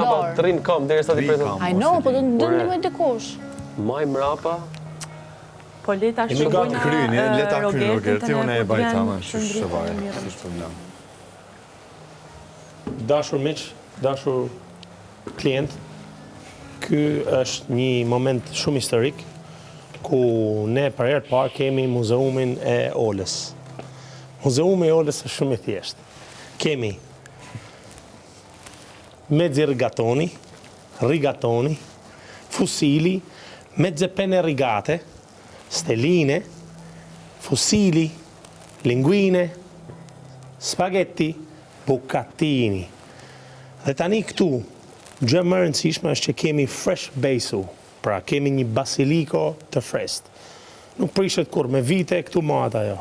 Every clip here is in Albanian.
mrapa të rrinë kam, derisa t'i pretë. I know, po do të ndihmoj dikush. Maj mrapa. Po leta Emi gati kryeni, leta kryeni Rogerti, unë e baj tama, shush e baj, shush problem. Dashur miq, dashur klient, ky është një moment shumë historik, ku ne për herë të parë kemi muzeumin e Olës. Muzeumi i Olës është shumë i thjeshtë. Kemi mezzi rigatoni, fusili, mezze pene rigate, steline, fusili, linguine, spaghetti, bucatini. Dhe tani këtu, gjë më e rëndësishme është që kemi fresh basil, pra kemi një basiliko të freskët. Nuk prishet kur me vite këtu mohat ajo.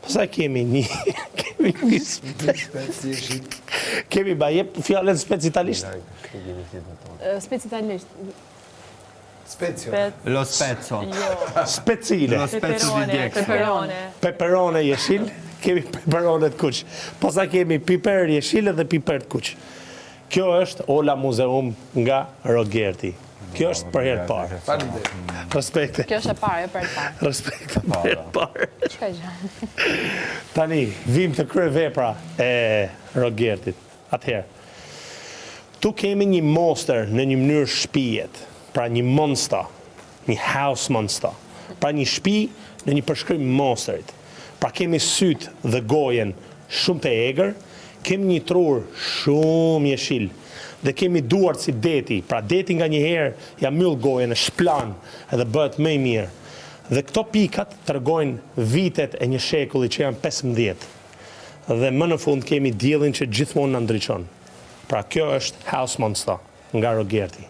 Pastaj kemi një kemi jep fjalën spec italisht. Spec italisht. Spezio. Lo spezzo. Specile. Lo spezzo di Diego. Peperone jeshil, kemi peperone të kuq. Pastaj kemi piper jeshil dhe piper të kuq. Kjo është Ola Muzeum nga Rogerti. Kjo është për herë të parë. Faleminderit. Respekte. Kjo është e parë, për të parë. Respekte për herë të parë. Çka gjë? Tani, vim të kryevepra e Rogertit. Atëherë, tu kemi një monster në një mënyrë shpijet, pra një monster, një house monster, pra një shtëpi në një përshkrim monsterit. Pra kemi syt dhe gojen shumë të egër, kemi një trur shumë jeshil, dhe kemi duart si deti, pra deti nga një herë ja myll gojen, e shplan edhe bëhet më i mirë. Dhe këto pikat tregojnë vitet e një shekulli që janë 15. Dhe më në fund kemi diellin që gjithmonë na ndriçon. Pra kjo është House Monster nga Rogerti.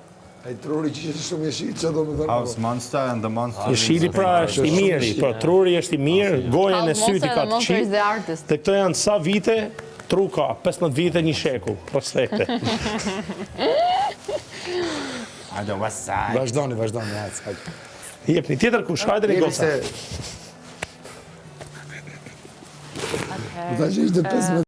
Ai truri që është shumë jeshil, që do më thënë? House Monster and the Monster. Jeshili pra është i miri, po truri është i mirë, gojen e syti ka të Monster is the qi. artist. Dhe këto janë sa vite, tru ka, 15 vite, një shekull, prospekte. Hajde, west side. Vazhdoni, hajde. Jep një tjetër kush, hajde një goca. Do ta që ishte 15